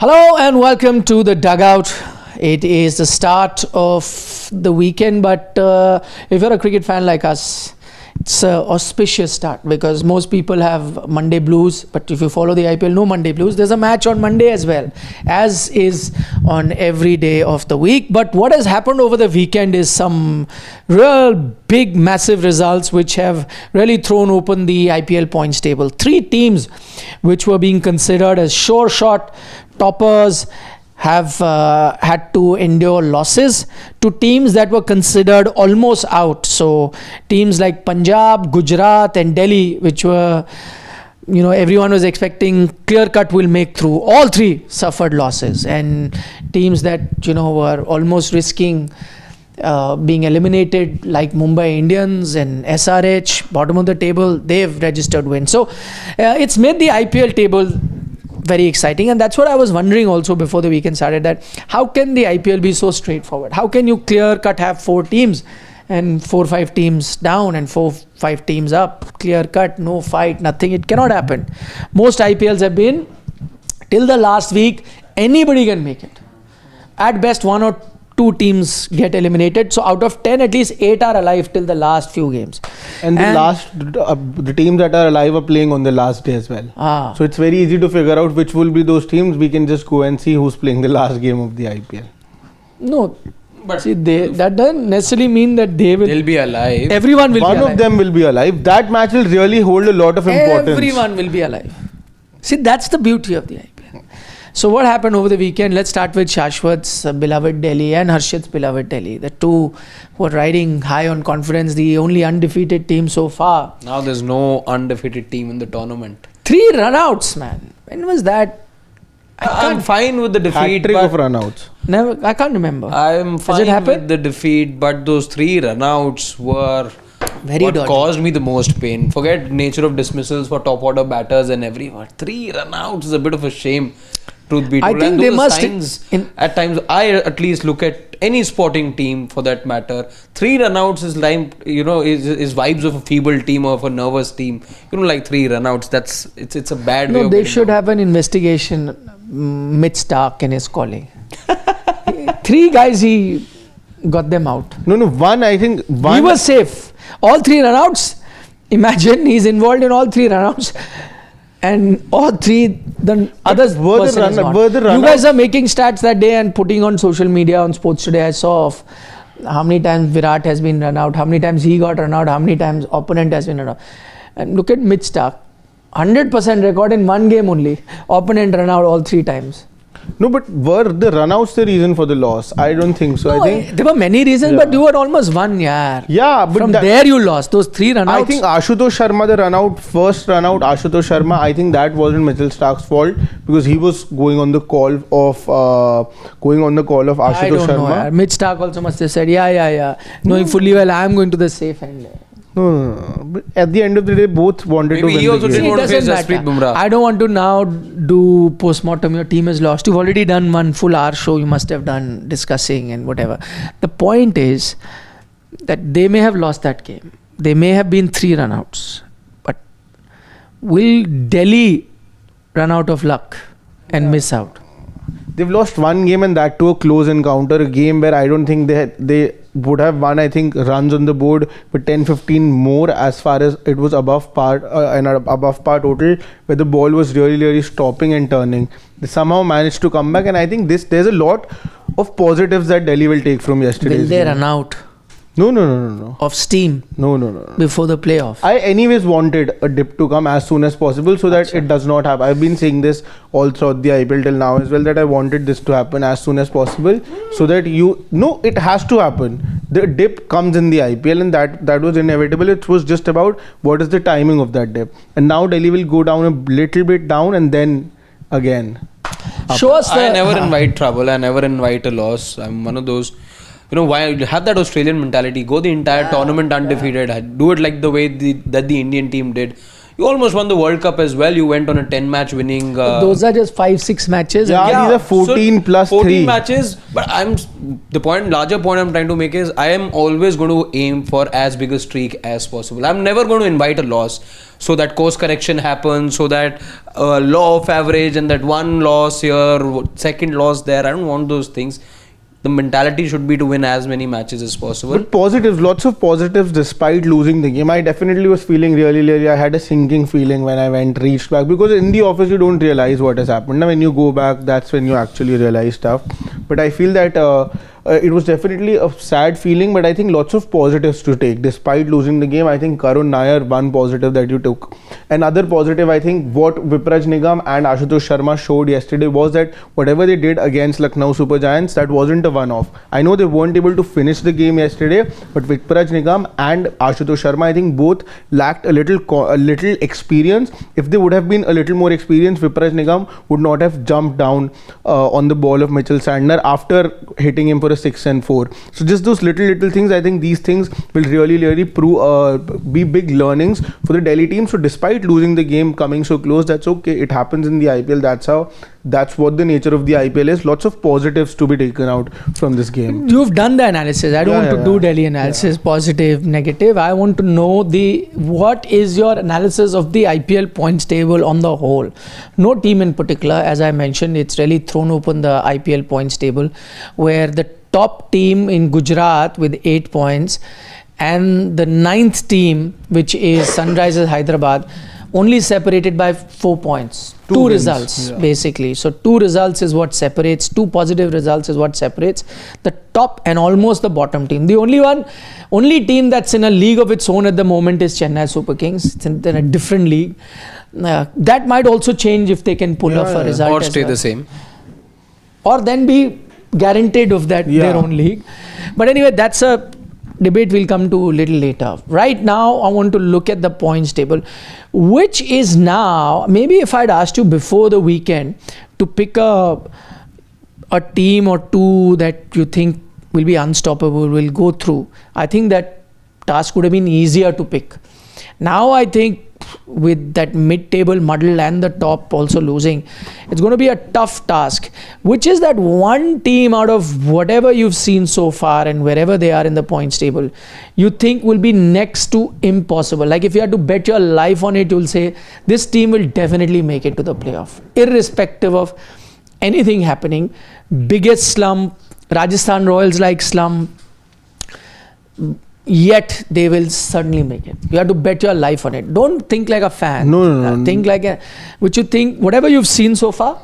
Hello and welcome to the Dugout. It is the start of the weekend, but if you're a cricket fan like us, it's an auspicious start because most people have Monday blues, but if you follow the IPL, no Monday blues. There's a match on Monday as well, as is on every day of the week. But what has happened over the weekend is some real big, massive results which have really thrown open the IPL points table. 3 teams which were being considered as sure shot toppers have had to endure losses to teams that were considered almost out. So teams like Punjab, Gujarat and Delhi, which were, everyone was expecting clear-cut will make through. All 3 suffered losses, and teams that, were almost risking being eliminated, like Mumbai Indians and SRH, bottom of the table, they've registered wins. So it's made the IPL table very exciting, and that's what I was wondering also before the weekend started, that how can the IPL be so straightforward? How can you clear cut have 4 teams and 4-5 teams down and 4-5 teams up, clear cut, no fight, nothing? It cannot happen. Most IPLs have been till the last week, anybody can make it. At best 1 or 2 teams get eliminated, so out of 10 at least 8 are alive till the last few games, and the teams that are alive are playing on the last day as well. So it's very easy to figure out which will be those teams. We can just go and see who's playing the last game of the IPL. No, but see, that doesn't necessarily mean that they'll be alive. Everyone will be alive. One of them will be alive. That match will really hold a lot of importance. Everyone will be alive. See, that's the beauty of the IPL. So what happened over the weekend? Let's start with Shashwat's beloved Delhi and Harshit's beloved Delhi. The two were riding high on confidence, the only undefeated team so far. Now there's no undefeated team in the tournament. 3 runouts, man. When was that? I'm fine with the defeat. Hat-trick of runouts. Never, I can't remember. I'm fine with the defeat, but those 3 runouts were what caused me the most pain. Forget nature of dismissals for top order batters and everyone. 3 runouts is a bit of a shame. Truth be told, I think they must. At times, I at least look at any sporting team for that matter. 3 runouts is like, is vibes of a feeble team or of a nervous team. Like 3 runouts. It's a bad way. No, they should have an investigation. Mitch Stark and his calling. 3 guys, he got them out. No. I think one. He was safe. All 3 runouts. Imagine he's involved in all 3 runouts. And all 3, the others were the runouts. You guys are making stats that day and putting on social media on Sports Today. I saw of how many times Virat has been run out, how many times he got run out, how many times opponent has been run out. And look at Mitch Stark. 100% record in 1 game only. Opponent run out all 3 times. No, but were the runouts the reason for the loss? I don't think so. No, I think there were many reasons, but you had almost won, yaar. Yeah, but from there you lost those 3 runouts. I think Ashutosh Sharma, first runout, Ashutosh Sharma, I think that wasn't Mitchell Stark's fault because he was going on the call of Ashutosh Sharma. I don't know, yaar. Mitch Stark also must have said, yeah. Knowing fully well, I am going to the safe end. No. But at the end of the day, both wanted to win he also the game. didn't want to face Jasprit Bumrah. I don't want to now do post-mortem. Your team has lost. You've already done 1 full hour show. You must have done discussing and whatever. The point is that they may have lost that game. They may have been 3 runouts. But will Delhi run out of luck and miss out? They've lost 1 game, and that to a close encounter, a game where I don't think they would have won. I think runs on the board with 10-15 more as far as it was above par total, where the ball was really stopping and turning. They somehow managed to come back, and I think there's a lot of positives that Delhi will take from yesterday's game. Will they run out? No. Of steam? No. Before the playoff? I anyways wanted a dip to come as soon as possible so that it does not happen. I've been saying this all throughout the IPL till now as well, that I wanted this to happen as soon as possible so that it has to happen. The dip comes in the IPL, and that was inevitable. It was just about what is the timing of that dip. And now Delhi will go down a little bit down and then again up. Show us I never invite trouble. I never invite a loss. I'm one of those. Why you have that Australian mentality? Go the entire tournament undefeated. Do it like the way that the Indian team did. You almost won the World Cup as well. You went on a 10-match winning. Those are just 5-6 matches. Yeah, these are 14 plus 14 3 matches. But larger point I'm trying to make is I am always going to aim for as big a streak as possible. I'm never going to invite a loss, so that course correction happens, so that law of average and that one loss here, second loss there. I don't want those things. The mentality should be to win as many matches as possible. But positives, lots of positives despite losing the game. I definitely was feeling really, I had a sinking feeling when I reached back, because in the office you don't realize what has happened. Now when you go back, that's when you actually realize stuff. But I feel that it was definitely a sad feeling, but I think lots of positives to take. Despite losing the game, I think Karun Nair, one positive that you took. Another positive, I think what Vipraj Nigam and Ashutosh Sharma showed yesterday was that whatever they did against Lucknow Super Giants, that wasn't a one-off. I know they weren't able to finish the game yesterday, but Vipraj Nigam and Ashutosh Sharma, I think both lacked a little experience. If they would have been a little more experienced, Vipraj Nigam would not have jumped down on the ball of Mitchell Santner after hitting him for a 6 and 4. So just those little things, I think these things will really prove be big learnings for the Delhi team. So despite losing the game, coming so close, that's okay. It happens in the IPL. That's what the nature of the IPL is. Lots of positives to be taken out from this game. You've done the analysis. I don't want to do Delhi analysis, positive, negative. I want to know what is your analysis of the IPL points table on the whole. No team in particular, as I mentioned, it's really thrown open the IPL points table, where the top team in Gujarat with 8 points and the 9th team, which is Sunrisers Hyderabad, only separated by 4 points. Two results, basically. So 2 results is what separates, 2 positive results is what separates the top and almost the bottom team. The only team that's in a league of its own at the moment is Chennai Super Kings. It's in a different league. That might also change if they can pull off a result. Or stay the same. Or then be guaranteed of that their own league. But anyway, that's a debate we'll come to a little later. Right now, I want to look at the points table, which is now, maybe if I'd asked you before the weekend to pick a team or two that you think will be unstoppable, will go through, I think that task would have been easier to pick. Now I think with that mid-table muddle and the top also losing, it's going to be a tough task, which is that one team out of whatever you've seen so far and wherever they are in the points table, you think will be next to impossible. Like if you had to bet your life on it, you'll say this team will definitely make it to the playoff, irrespective of anything happening. Biggest slump, Rajasthan Royals like slump, yet they will certainly make it. You have to bet your life on it. Don't think like a fan. No. Think like whatever you've seen so far,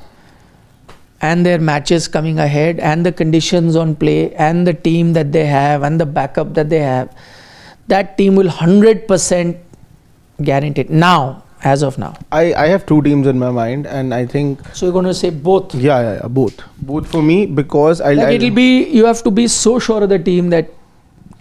and their matches coming ahead, and the conditions on play, and the team that they have, and the backup that they have, that team will 100% guarantee it. Now, as of now. I have 2 teams in my mind, and I think... So you're going to say both? Yeah, both. Both for me, because you have to be so sure of the team that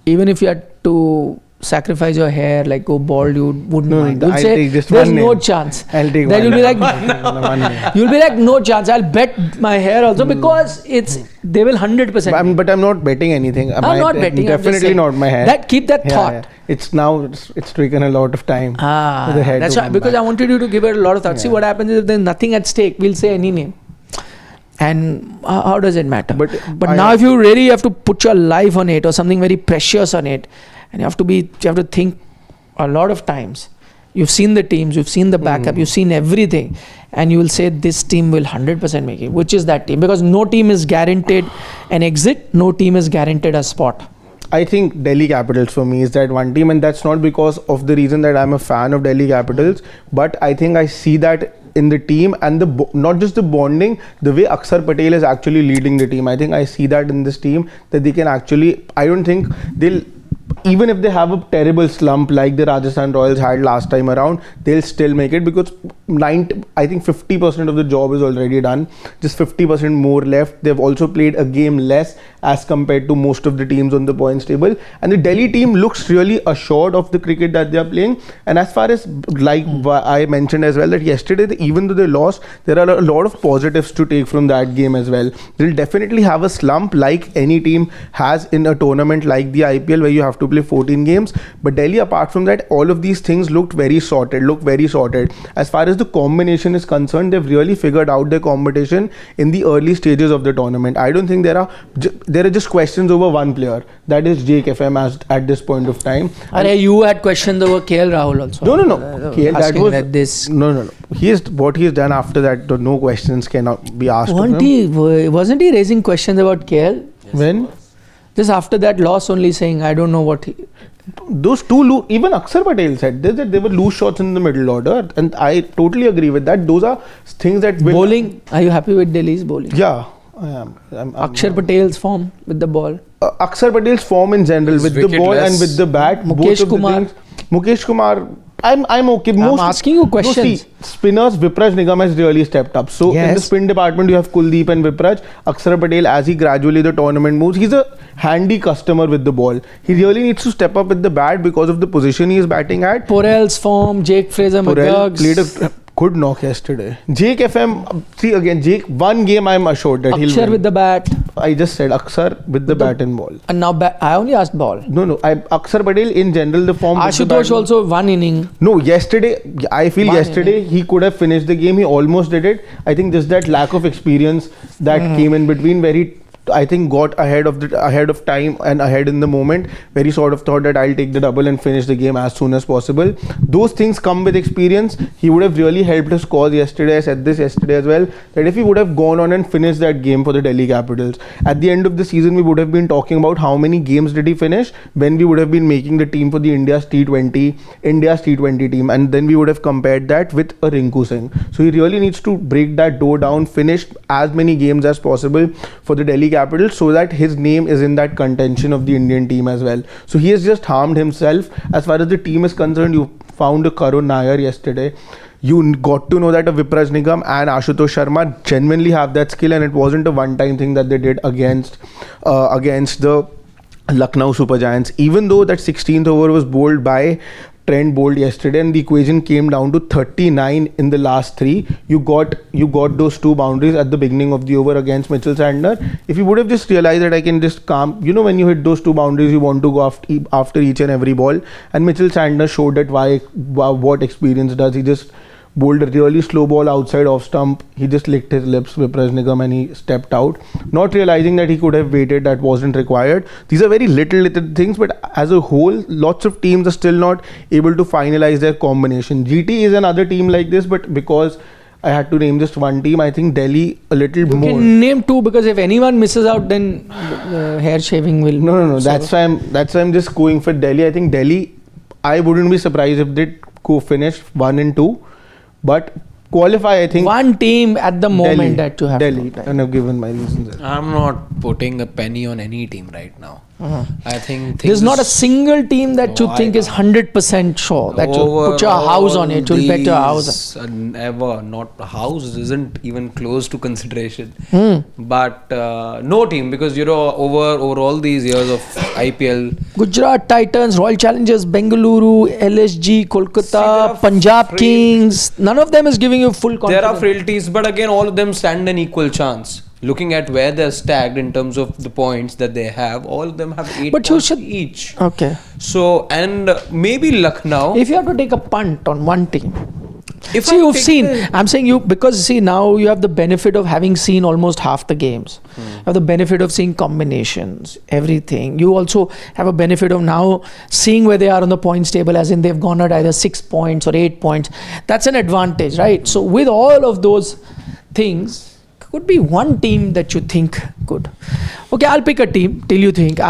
even if you had to sacrifice your hair, like go bald, you wouldn't mind. You'll say there's no chance. I'll take then one. You'll be like, you'll be like, no chance. I'll bet my hair also, because they will 100%. But I'm not betting anything. I'm not betting. Definitely not my hair. Keep that thought. Yeah. It's taken a lot of time. The head that's right. Because I wanted you to give it a lot of thought. Yeah. See what happens is if there's nothing at stake, we'll say any name. And how does it matter? But now if you really have to put your life on it or something very precious on it, and you have to think a lot of times. You've seen the teams, you've seen the backup, you've seen everything, and you will say this team will 100% make it. Which is that team? Because no team is guaranteed an exit, no team is guaranteed a spot. I think Delhi Capitals for me is that one team, and that's not because of the reason that I'm a fan of Delhi Capitals, but I think I see that in the team, and not just the bonding, the way Akshar Patel is actually leading the team. I think I see that in this team, that they can actually, I don't think they'll, even if they have a terrible slump like the Rajasthan Royals had last time around, they'll still make it, because I think 50% of the job is already done, just 50% more left. They've also played a game less as compared to most of the teams on the points table, and the Delhi team looks really assured of the cricket that they are playing. And as far as I mentioned as well, that yesterday, even though they lost, there are a lot of positives to take from that game as well. They'll definitely have a slump like any team has in a tournament like the IPL, where you have to play play 14 games. But Delhi, apart from that, all of these things looked very sorted. As far as the combination is concerned, they've really figured out their competition in the early stages of the tournament. I don't think there are just questions over one player, that is Jake FM at this point of time. You had questions over KL Rahul also. No. KL, that was this. No. What he's done after that, no questions cannot be asked of him. Wasn't he raising questions about KL? Yes, When? Just after that loss, only saying, I don't know what he. Those two, even Akshar Patel said this, that they were loose shots in the middle order, and I totally agree with that. Those are things that will. Bowling, are you happy with Delhi's bowling? Yeah, I am. Akshar Patel's form with the ball. Akshar Patel's form in general, His with the ball wicket-less. and with the bat. Mukesh both of the Kumar. things. Mukesh Kumar, I'm okay. I'm asking you questions. See, spinners, Vipraj Nigam has really stepped up. So in the Yes. spin department, you have Kuldeep and Vipraj. Akshar Patel, as he gradually the tournament moves, he's a handy customer with the ball. He really needs to step up with the bat because of the position he is batting at. Porel's form, Jake Fraser Porel McGurk's. played a good knock yesterday. Jake FM, see again, Jake, one game I'm assured that he'll Akshar win. with the bat. I just said Akshar with the bat and ball. And now I only asked ball. No. Akshar Patel in general, the form. with the bat Ashutosh and- also one inning. No, yesterday, I feel One yesterday he could have finished the game. He almost did it. I think just that lack of experience that came in between, where he, I think, got ahead of time and ahead in the moment, where he sort of thought that I'll take the double and finish the game as soon as possible. Those things come with experience. He would have really helped his cause yesterday. I said this yesterday as well, that if he would have gone on and finished that game for the Delhi Capitals, at the end of the season we would have been talking about how many games did he finish, when we would have been making the team for the India's T20 team, and then we would have compared that with a Rinku Singh. So he really needs to break that door down, finish as many games as possible for the Delhi Capitals, so that his name is in that contention of the Indian team as well. So he has just harmed himself. As far as the team is concerned, you found a Karun Nair yesterday. You got to know that a Vipraj Nigam and Ashutosh Sharma genuinely have that skill, and it wasn't a one-time thing that they did against the Lucknow Super Giants. Even though that 16th over was bowled by Trent bowled yesterday, and the equation came down to 39 in the last three. You got those two boundaries at the beginning of the over against Mitchell Santner. If you would have just realized that I can just calm, when you hit those two boundaries, you want to go after each and every ball. And Mitchell Santner showed that what experience does. He just bowled a really slow ball outside off stump. He just licked his lips, Vipraj Nigam, and he stepped out, not realizing that he could have waited. That wasn't required. These are very little things, but as a whole, lots of teams are still not able to finalize their combination. GT is another team like this, but because I had to name just one team, I think Delhi a little more. You can name two, because if anyone misses out, then hair shaving will. No. That's why I'm just going for Delhi. I think Delhi, I wouldn't be surprised if they go finish 1 and 2. But qualify, I think. One team at the moment that you have. Delhi, and I've given my reasons. I'm not putting a penny on any team right now. I think There's not a single team that you think is 100% sure that you put your house on it. You'll bet your house. Never, not a house isn't even close to consideration. But no team, because over all these years of IPL, Gujarat Titans, Royal Challengers, Bengaluru, LSG, Kolkata, Punjab Kings. None of them is giving you full confidence. there are frailties, but again, all of them stand an equal chance. Looking at where they're stacked in terms of the points that they have, all of them have 8 points each. Okay. So, and maybe Lucknow. If you have to take a punt on one team, If you've seen, I'm saying you, because now you have the benefit of having seen almost half the games. You have the benefit of seeing combinations, everything. You also have a benefit of now seeing where they are on the points table, as in they've gone at either 6 points or 8 points. That's an advantage, right? So with all of those things, could be one team that you think could. Okay, I'll pick a team till you think.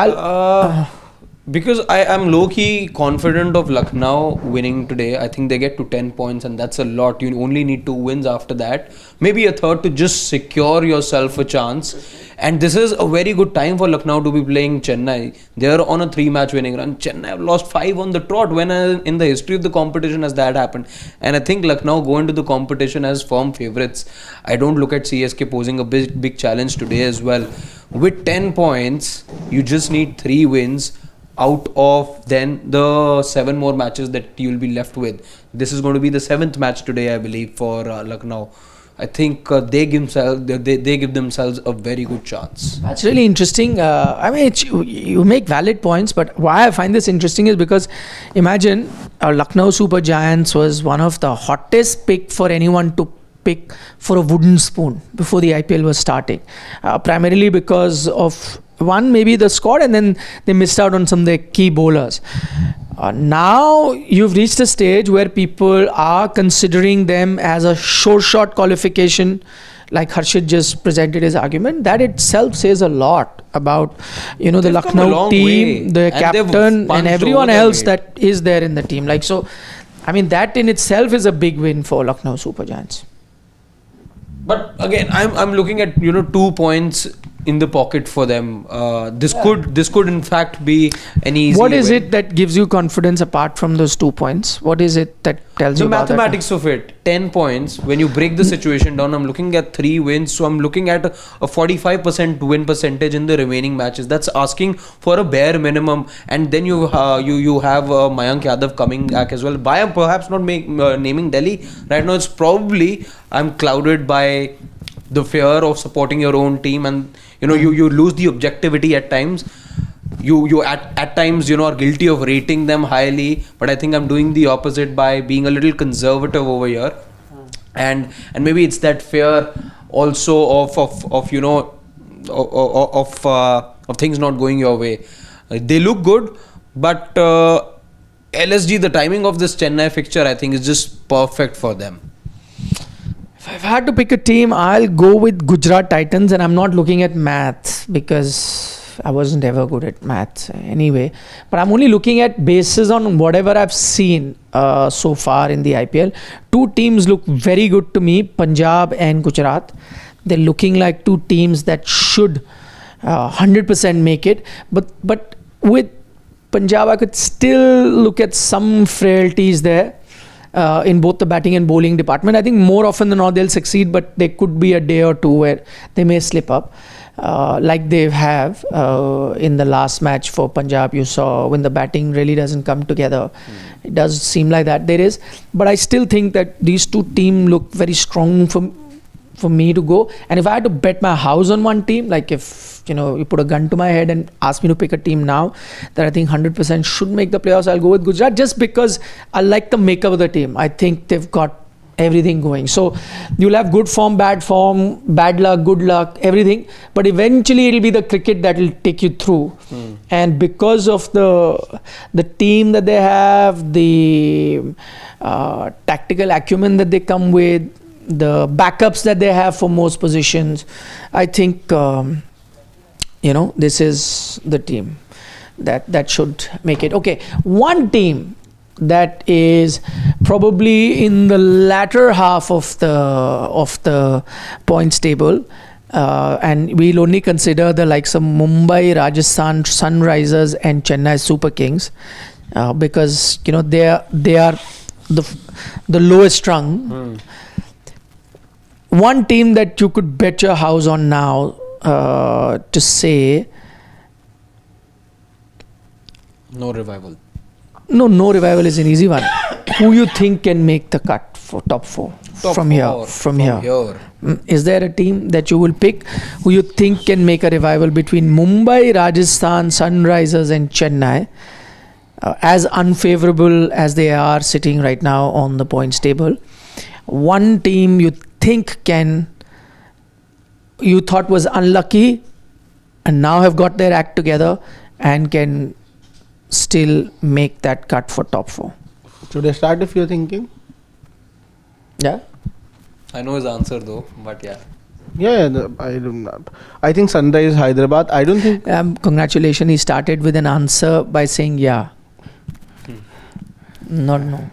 Because I am low-key confident of Lucknow winning today. I think they get to 10 points, and that's a lot. You only need 2 wins after that. Maybe a third to just secure yourself a chance. And this is a very good time for Lucknow to be playing Chennai. They are on a 3-match winning run. Chennai have lost 5 on the trot. When in the history of the competition has that happened? And I think Lucknow go into the competition as firm favourites. I don't look at CSK posing a big challenge today as well. With 10 points, you just need 3 wins out of then the 7 more matches that you'll be left with. This is going to be the 7th match today, I believe, for Lucknow. I think they give themselves a very good chance. That's really interesting. I mean, you make valid points, but why I find this interesting is because imagine Lucknow Super Giants was one of the hottest pick for anyone to pick for a wooden spoon before the IPL was starting, primarily because of one, maybe the squad, and then they missed out on some of their key bowlers. Now you've reached a stage where people are considering them as a sure shot qualification, like Harshit just presented his argument. That itself says a lot about the They've Lucknow team, the captain, and everyone else that is there in the team. Like, so, I mean, that in itself is a big win for Lucknow Super Giants. But again, I'm looking at 2 points in the pocket for them. This could in fact be an easy. What is win. it that gives you confidence apart from those 2 points? What is it that tells you about mathematics of it? 10 points. When you break the situation down, I'm looking at 3 wins. So I'm looking at a 45% win percentage in the remaining matches. That's asking for a bare minimum. And then you have Mayank Yadav coming back as well. By perhaps not naming Delhi right now, it's probably I'm clouded by the fear of supporting your own team, and you lose the objectivity at times. You at times are guilty of rating them highly, but I think I'm doing the opposite by being a little conservative over here. And maybe it's that fear also of things not going your way. They look good, but LSG, the timing of this Chennai fixture, I think is just perfect for them. If I had to pick a team, I'll go with Gujarat Titans, and I'm not looking at maths because I wasn't ever good at maths anyway. But I'm only looking at basis on whatever I've seen so far in the IPL. 2 teams look very good to me, Punjab and Gujarat. They're looking like 2 teams that should 100% make it. But with Punjab, I could still look at some frailties there. In both the batting and bowling department. I think more often than not they'll succeed, but there could be a day or two where they may slip up, like they have in the last match for Punjab. You saw when the batting really doesn't come together. It does seem like that there is, but I still think that these 2 teams look very strong for me to go. And if I had to bet my house on one team, like if you put a gun to my head and ask me to pick a team now that I think 100% should make the playoffs, I'll go with Gujarat, just because I like the makeup of the team. I think they've got everything going. So you'll have good form, bad luck, good luck, everything. But eventually it'll be the cricket that will take you through. And because of the team that they have, the tactical acumen that they come with, the backups that they have for most positions, I think this is the team that should make it. Okay, one team that is probably in the latter half of the points table, and we'll only consider the likes of Mumbai, Rajasthan Sunrisers and Chennai Super Kings, because they are the lowest rung. One team that you could bet your house on now to say no revival. No revival is an easy one. Who you think can make the cut for top 4 from here? Is there a team that you will pick who you think can make a revival between Mumbai, Rajasthan, Sunrisers and Chennai, as unfavorable as they are sitting right now on the points table? One team you think you thought was unlucky and now have got their act together and can still make that cut for top 4. Should I start if you're thinking? Yeah. I know his answer though, but yeah. Yeah, I don't know. I think Sunrise Hyderabad. I don't think. Congratulations. He started with an answer by saying yeah. Not no.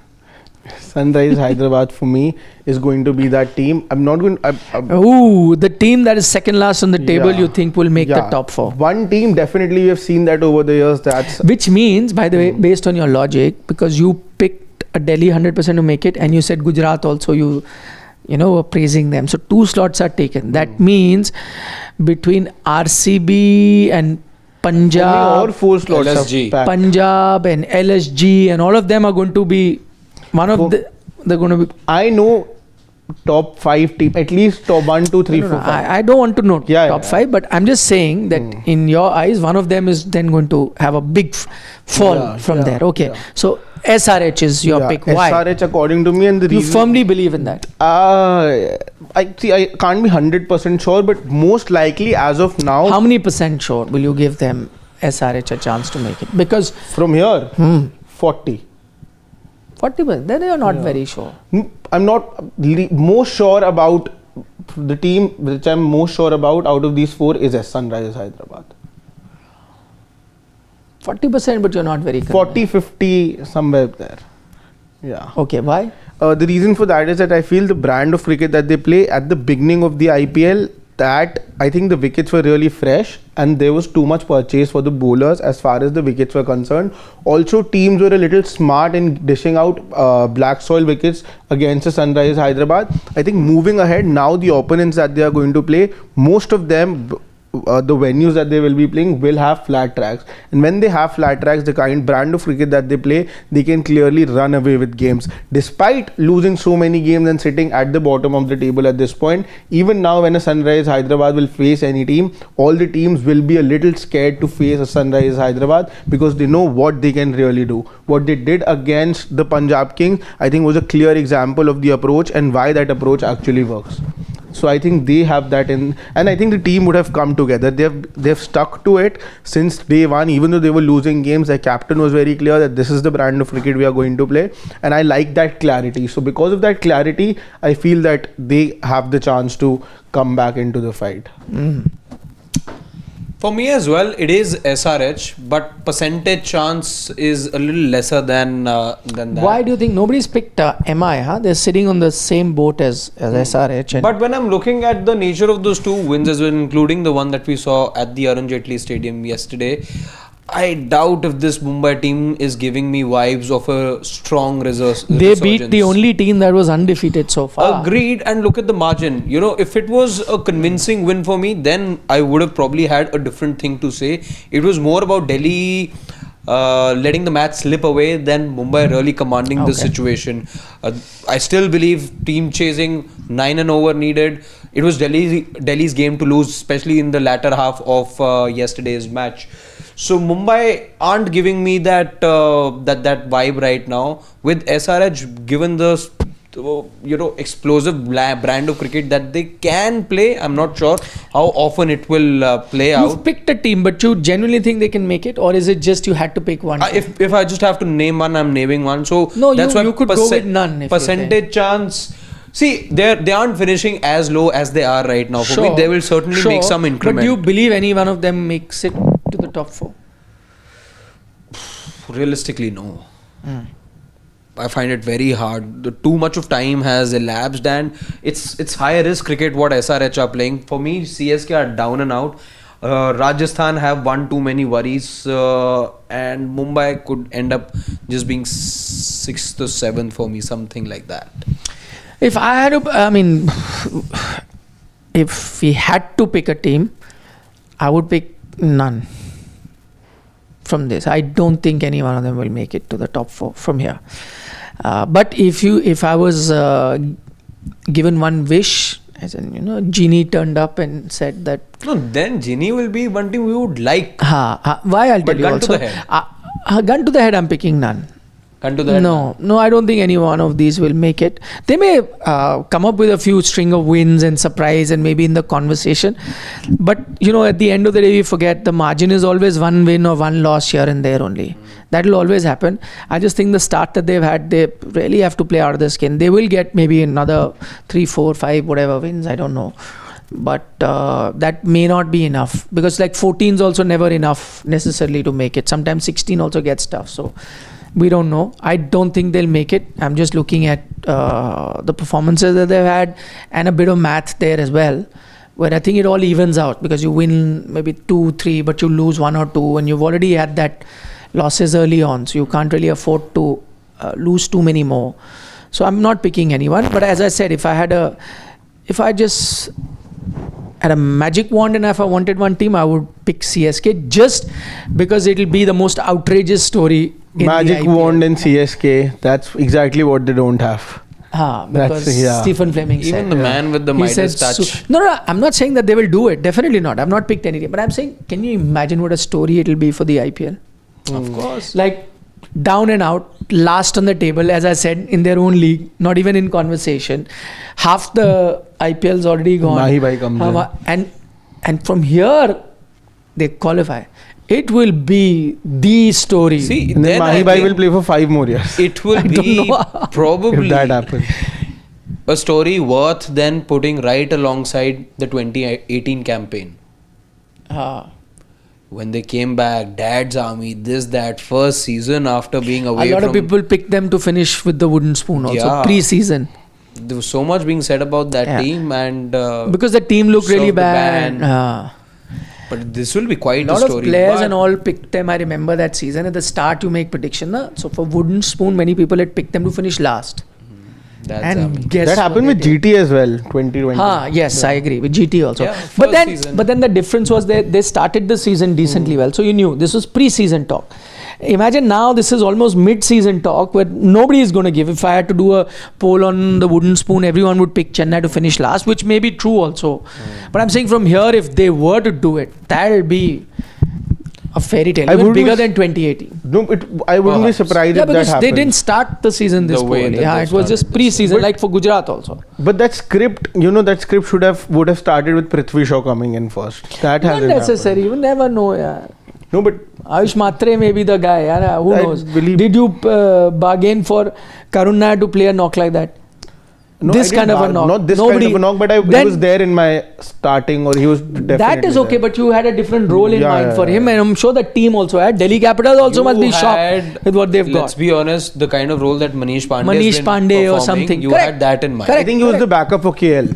Sunrise Hyderabad for me is going to be that team. I'm not going. The team that is second last on the table, you think will make the top 4? One team definitely. We have seen that over the years. Which means, by the way, based on your logic, because you picked a Delhi 100% to make it, and you said Gujarat also, you were praising them. So 2 slots are taken. That means between RCB and Punjab, or 4 slots LSG. Punjab and LSG, and all of them are going to be they're going to be. I know top 5 team, at least top 1, 2, 3, 4, 5. I don't want to know top 5, but I'm just saying that Hmm. in your eyes, one of them is then going to have a big fall from there. Okay, so SRH is your pick. Why? SRH, according to me, and the You reason. firmly believe in that. I can't be 100% sure, but most likely as of now, How many % sure will you give them SRH a chance to make it? Because from here, 40. 40%, then you're not very sure. I'm not most sure about the team which I'm most sure about out of these 4 is Sunrisers Hyderabad. 40%, but you're not very convinced. 40, 50, somewhere there. Yeah. Okay, why? The reason for that is that I feel the brand of cricket that they play at the beginning of the IPL, that I think the wickets were really fresh and there was too much purchase for the bowlers as far as the wickets were concerned. Also, teams were a little smart in dishing out black soil wickets against the Sunrisers Hyderabad. I think moving ahead now, the opponents that they are going to play, most of them, the venues that they will be playing will have flat tracks, and when they have flat tracks, the kind brand of cricket that they play, they can clearly run away with games despite losing so many games and sitting at the bottom of the table at this point. Even now, when a Sunrisers Hyderabad will face any team, all the teams will be a little scared to face a Sunrisers Hyderabad because they know what they can really do. What they did against the Punjab Kings, I think, was a clear example of the approach and why that approach actually works. So I think they have that in, and I think the team would have come together. They've stuck to it since day one, even though they were losing games. Their captain was very clear that this is the brand of cricket we are going to play, and I like that clarity. So because of that clarity, I feel that they have the chance to come back into the fight. For me as well, it is SRH, but percentage chance is a little lesser than that. Why do you think nobody's picked MI? They're sitting on the same boat as SRH. But when I'm looking at the nature of those 2 wins as well, including the one that we saw at the Arun Jaitley Stadium yesterday, I doubt if this Mumbai team is giving me vibes of a strong resurgence. They beat the only team that was undefeated so far. Agreed, and look at the margin. You know, if it was a convincing win for me, then I would have probably had a different thing to say. It was more about Delhi letting the match slip away than Mumbai really commanding the situation. I still believe team chasing, 9 and over needed. It was Delhi's game to lose, especially in the latter half of yesterday's match. So Mumbai aren't giving me that vibe right now. With SRH, given the explosive brand of cricket that they can play, I'm not sure how often it will play out. You've picked a team, but you genuinely think they can make it, or is it just you had to pick one? If I just have to name one, I'm naming one. So no, that's why you could go with none. If percentage chance. See, they aren't finishing as low as they are right now. For me, they will certainly make some increment. But do you believe any one of them makes it to the top 4? Realistically, no. I find it very hard. Too much of time has elapsed, and it's higher risk cricket what SRH are playing. For me, CSK are down and out. Rajasthan have one too many worries, and Mumbai could end up just being 6th or 7th for me, something like that. If I had to, if we had to pick a team, I would pick none from this. I don't think any one of them will make it to the top 4 from here. But if I was given one wish, as in, Genie turned up and said that. No, then Genie will be one team we would like. Why? I'll tell you gun also. To the head. Gun to the head, I'm picking none. Gun to the head? No, I don't think any one of these will make it. They may come up with a few string of wins and surprise and maybe in the conversation. But, at the end of the day, we forget the margin is always one win or one loss here and there only. That will always happen. I just think the start that they've had, they really have to play out of their skin. They will get maybe another 3, 4, 5, whatever wins, I don't know. But that may not be enough, because 14 is also never enough necessarily to make it. Sometimes 16 also gets tough. So we don't know. I don't think they'll make it. I'm just looking at the performances that they've had and a bit of math there as well, where I think it all evens out, because you win maybe 2, 3, but you lose 1 or 2, and you've already had that losses early on, so you can't really afford to lose too many more. So I'm not picking anyone. But as I said, if I just had a magic wand and if I wanted one team, I would pick CSK, just because it'll be the most outrageous story in Magic the IPL. wand and CSK, that's exactly what they don't have. Because Stephen Fleming said. Even the man with the Midas touch. No, I'm not saying that they will do it. Definitely not. I've not picked any team. But I'm saying, can you imagine what a story it'll be for the IPL? Of course. Like, down and out, last on the table, as I said, in their own league, not even in conversation. Half the IPL's already gone. Mahi bhai comes in. And from here, they qualify. It will be the story. See, and then Mahi bhai will play for 5 more years. It will be probably if that happens. A story worth then putting right alongside the 2018 campaign. When they came back, Dad's Army, this, that, first season after being away from... A lot of people picked them to finish with the wooden spoon also, pre-season. There was so much being said about that team and... because the team looked really bad. But this will be quite a story. A lot of players and all picked them. I remember that season. At the start, you make prediction. So for wooden spoon, many people had picked them to finish last. That happened with GT as well, 2020. Yes, I agree. With GT also. Yeah, but then the difference was they started the season decently well. So you knew this was pre-season talk. Imagine now this is almost mid-season talk where nobody is going to give. If I had to do a poll on the wooden spoon, everyone would pick Chennai to finish last, which may be true also. But I'm saying from here, if they were to do it, that'll be a fairy tale. Even bigger than 2018. No, I wouldn't be surprised if that because happened. they didn't start the season this poorly. It was just pre-season, like for Gujarat also. But that script, that script would have started with Prithvi Shaw coming in first. That hasn't Not necessary. happened. You never know. No, but Ayush Matre may be the guy. Who knows? Did you bargain for Karun Nair to play a knock like that? No, this kind of a knock. Not this kind of a knock, but he was there in my starting, or he was definitely that is okay, there. But you had a different role in mind for him, and I'm sure the team also had. Delhi Capitals also must be shocked with what they've got. Let's be honest, the kind of role that Manish Pandey or something. You had that in mind. I think he was the backup for KL.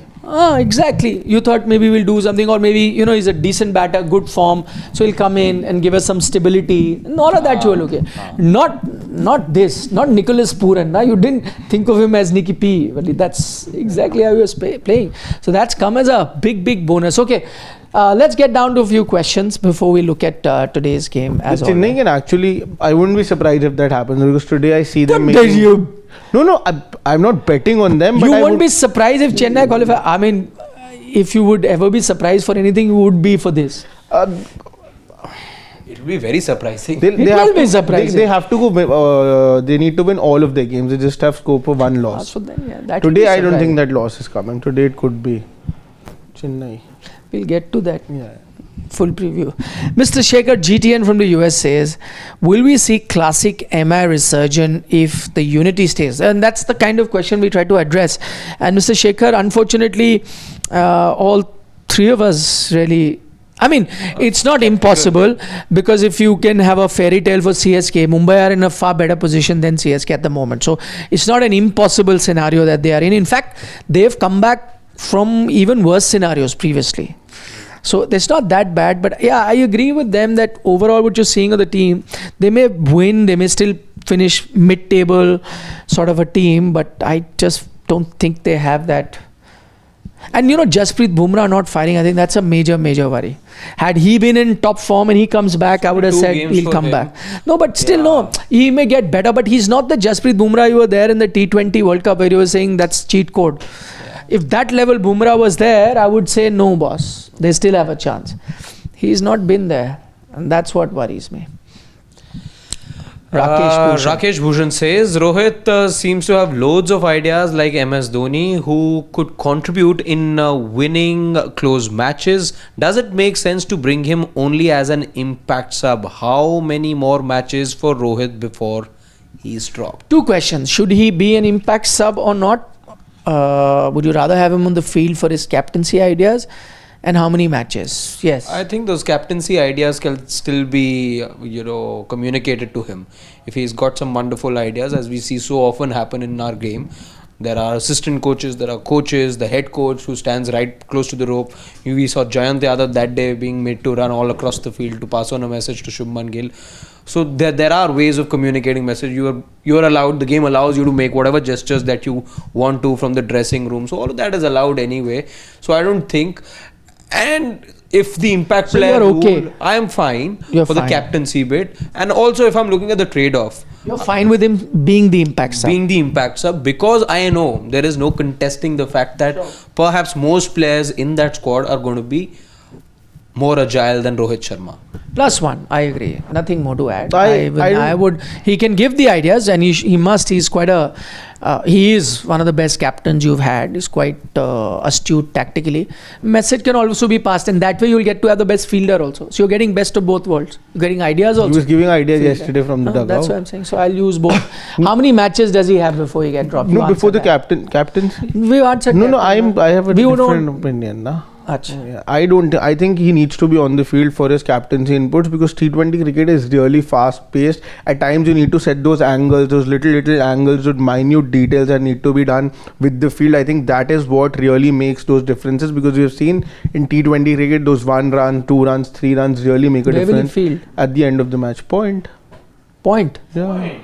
Exactly. You thought maybe we'll do something, or maybe he's a decent batter, good form, so he'll come in and give us some stability. And all of that you were looking. Not Nicholas Pooran. You didn't think of him as Nicky P. But that's exactly how he was playing. So that's come as a big bonus. Okay. Let's get down to a few questions before we look at today's game. Chennai can actually, I wouldn't be surprised if that happens, because today I see them making... No, I'm not betting on them. You won't be surprised if Chennai qualify. I mean, if you would ever be surprised for anything, you would be for this. It will be very surprising. It will be surprising. They have to go. They need to win all of their games. They just have scope for one loss. So then, today, I don't think that loss is coming. Today, it could be Chennai. We'll get to that. Full preview. Mr. Shekhar GTN from the US says, will we see classic MI resurgence if the unity stays? And that's the kind of question we try to address. And Mr. Shekhar, unfortunately, all three of us really... I mean, it's not impossible, because if you can have a fairy tale for CSK, Mumbai are in a far better position than CSK at the moment. So it's not an impossible scenario that they are in. In fact, they've come back from even worse scenarios previously. So it's not that bad, but I agree with them that overall what you're seeing of the team, they may win, they may still finish mid-table sort of a team, but I just don't think they have that. And Jasprit Bumrah not firing, I think that's a major worry. Had he been in top form and he comes back, I would have said he'll come back. No, but still no, he may get better, but he's not the Jasprit Bumrah you were there in the T20 World Cup where you were saying that's cheat code. If that level Bumrah was there, I would say no, boss. They still have a chance. He's not been there, and that's what worries me. Rakesh Bhushan says, Rohit seems to have loads of ideas like MS Dhoni who could contribute in winning close matches. Does it make sense to bring him only as an impact sub? How many more matches for Rohit before he's dropped? Two questions. Should he be an impact sub or not? Would you rather have him on the field for his captaincy ideas? And how many matches? Yes. I think those captaincy ideas can still be, communicated to him. If he's got some wonderful ideas, as we see so often happen in our game. There are assistant coaches, there are coaches, the head coach who stands right close to the rope. We saw Jayant Yadav that day being made to run all across the field to pass on a message to Shubman Gill. So there are ways of communicating message. You are allowed, the game allows you to make whatever gestures that you want to from the dressing room. So all of that is allowed anyway. So I don't think, And if the impact So player you're okay. rule, I am fine You're for the fine. captaincy bit. And also if I'm looking at the trade-off, You're fine with him being the impact sub. being the impact sub, because I know there is no contesting the fact that perhaps most players in that squad are going to be more agile than Rohit Sharma. +1, I agree. Nothing more to add. I would. He can give the ideas, and he must. He's quite a. He is one of the best captains you've had. He's quite astute tactically. Message can also be passed, and that way you'll get to have the best fielder also. So you're getting best of both worlds. You're getting ideas also. He was giving ideas yesterday from the dugout. That's what I'm saying. So I'll use both. How many matches does he have before he get dropped? No, before the captaincy. We answered. No, captain, I have a We don't- different opinion, na. Achha. Yeah, I think he needs to be on the field for his captaincy inputs, because T20 cricket is really fast paced. At times you need to set those angles, those little angles with minute details that need to be done with the field. I think that is what really makes those differences, because we have seen in T20 cricket those 1 run, 2 runs, 3 runs really make a difference field. at the end of the match. Point. Yeah.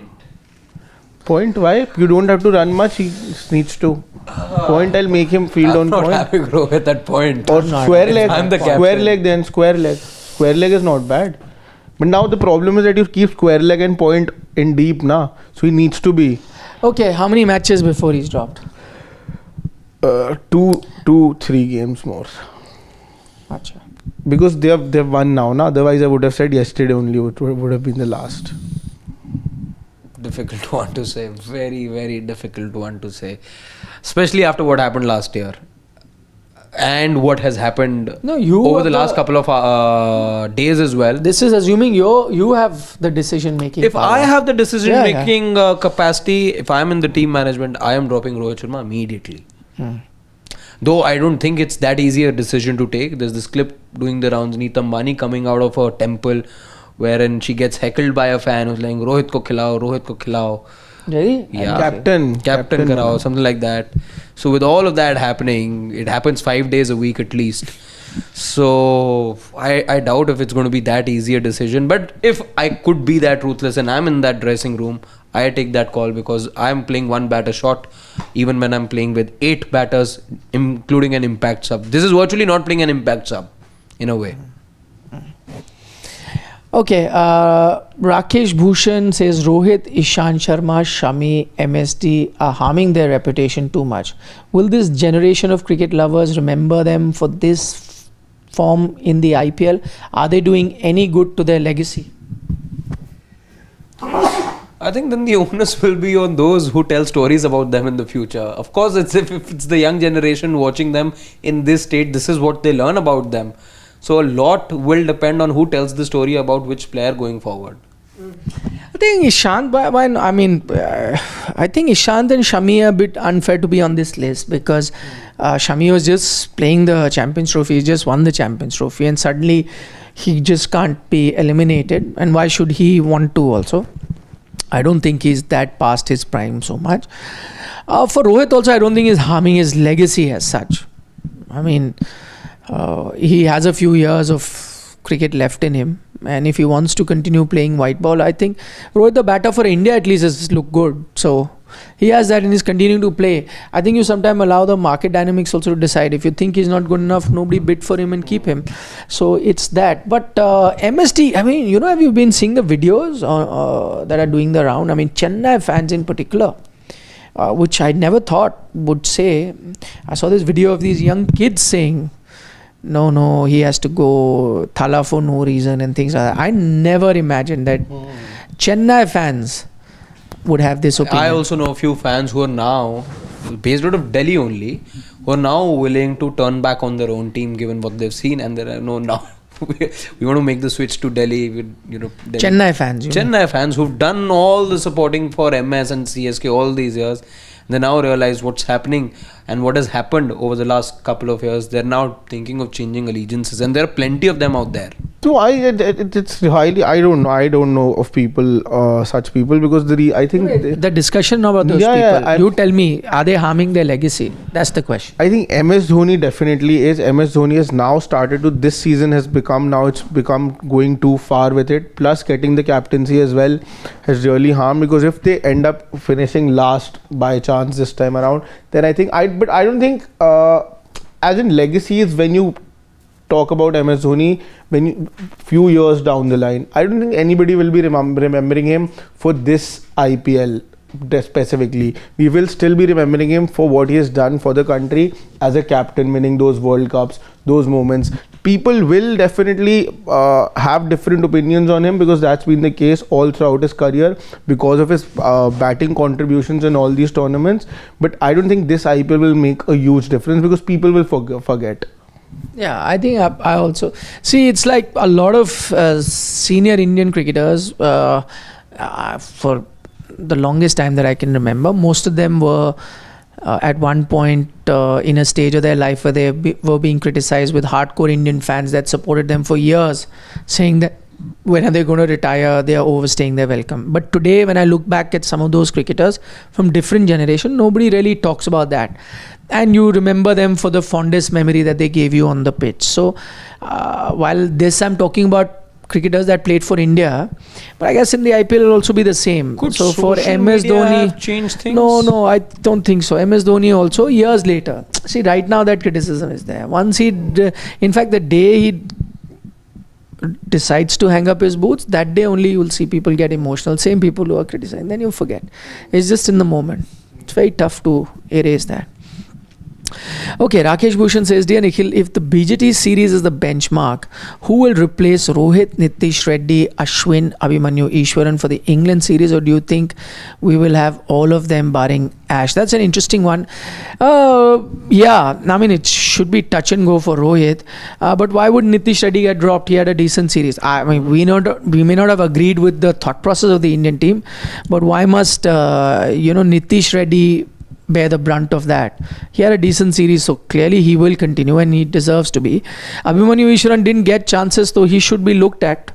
Point. Why? You don't have to run much. He needs to. Point. I'll make him field on Not point. having Rohit at point. Or not. square leg. I'm the Square captain. leg, then square leg. Square leg is not bad. But now the problem is that you keep square leg and point in deep, na. So he needs to be Okay, how many matches before he's dropped? 2-3 games more. Achha. Because they've won now, na. Otherwise I would have said yesterday only would have been the last. Difficult one to say. Very, very difficult one to say. Especially after what happened last year. And what has happened No, you over are the last couple of days as well. This is assuming you have the decision making. If I have the decision Yeah, making capacity, if I'm in the team management, I am dropping Rohit Sharma immediately. Though I don't think it's that easy a decision to take. There's this clip doing the rounds, Neeta Ambani coming out of a temple wherein she gets heckled by a fan who's like, Rohit ko khilao. Really? Yeah. Captain Karao, something like that. So with all of that happening, it happens 5 days a week at least. So I doubt if it's going to be that easy a decision. But if I could be that ruthless and I'm in that dressing room, I take that call, because I'm playing one batter shot even when I'm playing with 8 batters, including an impact sub. This is virtually not playing an impact sub in a way. Okay, Rakesh Bhushan says Rohit, Ishant Sharma, Shami, MSD are harming their reputation too much. Will this generation of cricket lovers remember them for this form in the IPL? Are they doing any good to their legacy? I think then the onus will be on those who tell stories about them in the future. Of course, it's if it's the young generation watching them in this state, this is what they learn about them. So a lot will depend on who tells the story about which player going forward. I think Ishant, I think Ishant and Shami are a bit unfair to be on this list, because Shami was just playing the Champions Trophy, he just won the Champions Trophy, and suddenly he just can't be eliminated. And why should he want to also? I don't think he's that past his prime so much. For Rohit also, I don't think he's harming his legacy as such. I mean, he has a few years of cricket left in him, and if he wants to continue playing white ball, I think Rohit, the batter for India at least, has looked good. So he has that and he's continuing to play. I think you sometimes allow the market dynamics also to decide. If you think he's not good enough, nobody bid for him and keep him. So it's that. But MSD, I mean, have you been seeing the videos that are doing the round? I mean, Chennai fans in particular, which I never thought would say. I saw this video of these young kids saying, no, he has to go Thala for no reason and things like that. I never imagined that Chennai fans would have this opinion. I also know a few fans who are now based out of Delhi only, who are now willing to turn back on their own team given what they've seen, and there are now we want to make the switch to Delhi with Delhi. Chennai fans. Chennai fans who've done all the supporting for MS and CSK all these years. They now realize what's happening and what has happened over the last couple of years. They're now thinking of changing allegiances, and there are plenty of them out there. So it's highly, I don't know of people, such people, because I think the discussion about those people, you tell me, are they harming their legacy? That's the question. I think MS Dhoni definitely is. MS Dhoni has now started to, this season it's become going too far with it. Plus getting the captaincy as well has really harmed, because if they end up finishing last by chance this time around, then I think, but I don't think, as in legacy is when you talk about MS Dhoni few years down the line, I don't think anybody will be remembering him for this IPL specifically. We will still be remembering him for what he has done for the country as a captain, winning those World Cups, those moments. People will definitely have different opinions on him because that's been the case all throughout his career because of his batting contributions in all these tournaments. But I don't think this IPL will make a huge difference because people will forget. Yeah, I think I also see. It's like a lot of senior Indian cricketers for the longest time that I can remember, most of them were at one point in a stage of their life where they were being criticized with hardcore Indian fans that supported them for years, saying that when are they going to retire, they are overstaying their welcome. But today, when I look back at some of those cricketers from different generation, nobody really talks about that. And you remember them for the fondest memory that they gave you on the pitch. So while this I'm talking about cricketers that played for India, but I guess in the IPL will also be the same. Could so for social MS media Dhoni have changed things? No, I don't think so. MS Dhoni also years later. See, right now that criticism is there. Once in fact, the day he decides to hang up his boots, that day only you will see people get emotional. Same people who are criticizing. Then you forget. It's just in the moment. It's very tough to erase that. Okay, Rakesh Bhushan says, Dear Nikhil, if the BJT series is the benchmark, who will replace Rohit, Nitish Reddy, Ashwin, Abhimanyu Ishwaran for the England series, or do you think we will have all of them barring Ash? That's an interesting one. Yeah, I mean, it should be touch and go for Rohit, but why would Nitish Reddy get dropped? He had a decent series. I mean, we may not have agreed with the thought process of the Indian team, but why must Nitish Reddy bear the brunt of that? He had a decent series, so clearly he will continue and he deserves to be. Abhimanyu Ishwaran didn't get chances, though he should be looked at.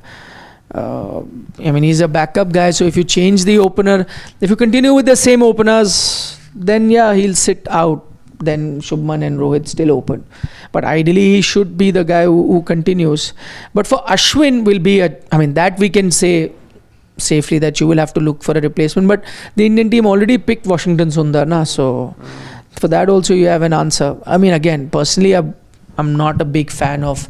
I mean, he's a backup guy, so if you change the opener, if you continue with the same openers, then yeah, he'll sit out. Then Shubman and Rohit still open. But ideally, he should be the guy who continues. But for Ashwin will be that we can say safely that you will have to look for a replacement, but the Indian team already picked Washington Sundar, so for that also you have an answer. I mean, again, personally I'm not a big fan of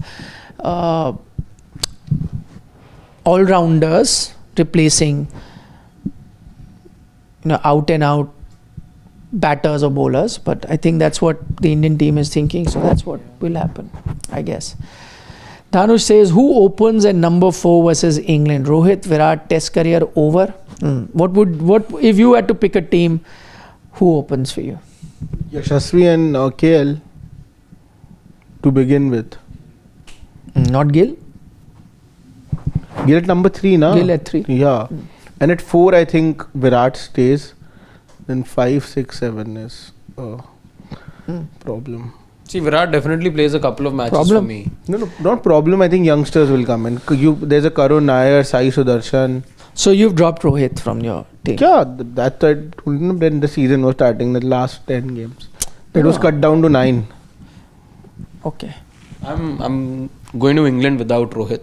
all-rounders replacing out and out batters or bowlers, but I think that's what the Indian team is thinking, so that's what will happen, I guess. Dhanush says, who opens at number 4 versus England? Rohit, Virat, Test career over? What if you had to pick a team, who opens for you? Yashasvi and KL to begin with. Not Gill? Gill at number 3, na? Gill at 3. Yeah. And at 4, I think Virat stays. Then 5, 6, 7 is a problem. See, Virat definitely plays a couple of matches for me. No, not problem. I think youngsters will come in. There's a Karun Nair, Sai Sudarshan. So you've dropped Rohit from your team? Yeah, that when the season was starting, the last 10 games. It was cut down to 9. Okay. I'm going to England without Rohit.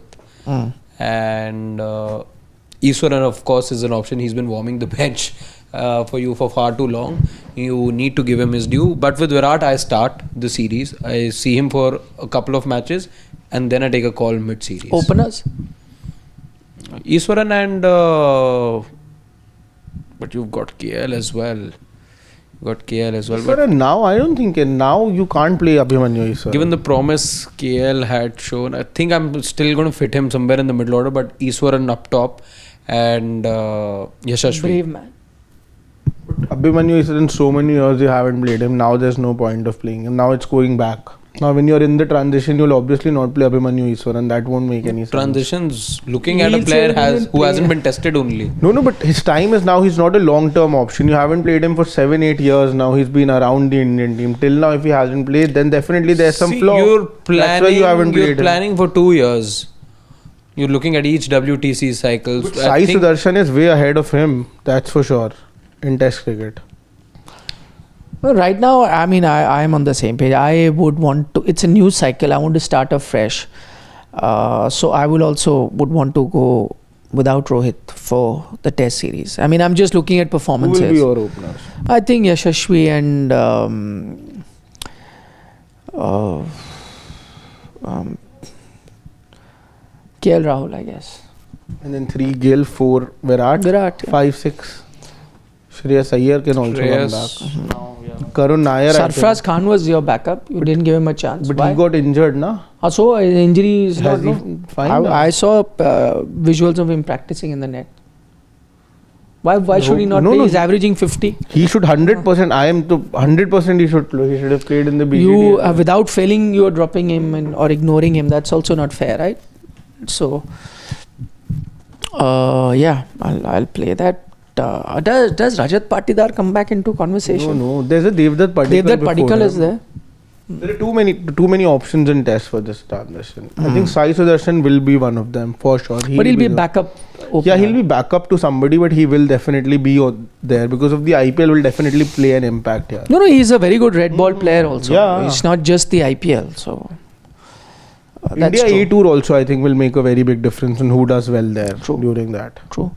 And Ishwaran, of course, is an option. He's been warming the bench for you for far too long. You need to give him his due. But with Virat, I start the series. I see him for a couple of matches and then I take a call mid-series. Openers? Ishwaran and but you've got KL as well. But now I don't think now you can't play Abhimanyu Ishwaran. Given the promise KL had shown, I think I'm still going to fit him somewhere in the middle order, but Ishwaran up top and Yashasvi. Brave man. Abhimanyu Ishwaran, so many years you haven't played him. Now there's no point of playing him. Now it's going back. Now when you're in the transition, you'll obviously not play Abhimanyu Ishwaran. That won't make any sense. Transitions, looking at a player who hasn't been tested only. No, but his time is now. He's not a long-term option. You haven't played him for 7-8 years now. He's been around the Indian team. Till now, if he hasn't played, then definitely there's some flaw. That's why you haven't played him. You're planning for 2 years. You're looking at each WTC cycle. But Sai Sudarshan is way ahead of him. That's for sure. In Test cricket. Well, right now, I mean, I'm on the same page. I would want to, it's a new cycle. I want to start afresh. So I would want to go without Rohit for the Test series. I mean, I'm just looking at performances. Who will be your openers? I think Yashasvi and KL Rahul, I guess. And then 3 Gill, 4 Virat. Virat. Yeah. 5, 6. Shreyas Iyer can also come back. Now, yeah. Karun Nair. Sarfraz Khan was your backup. You didn't give him a chance. But Why? he got injured, na? So injury is Has not. he No. fine? I saw visuals of him practicing in the net. Why should he not play? He's averaging 50. He should 100%. I am to 100%. He should play. He should have played in the BGT. You without failing, you are dropping him or ignoring him. That's also not fair, right? So, yeah, I'll play that. Does Rajat Patidar come back into conversation? No. There's a Devdutt Padikkal. Devdutt Padikkal is there. There are too many options in test for this transition. I think Sai Sudarshan will be one of them for sure. But he'll be backup. Opener. Yeah, he'll be backup to somebody, but he will definitely be there because of the IPL will definitely play an impact here. No, he's a very good red ball player also. Yeah. It's not just the IPL. So that's India true. A Tour also I think will make a very big difference in who does well there True. during that. True.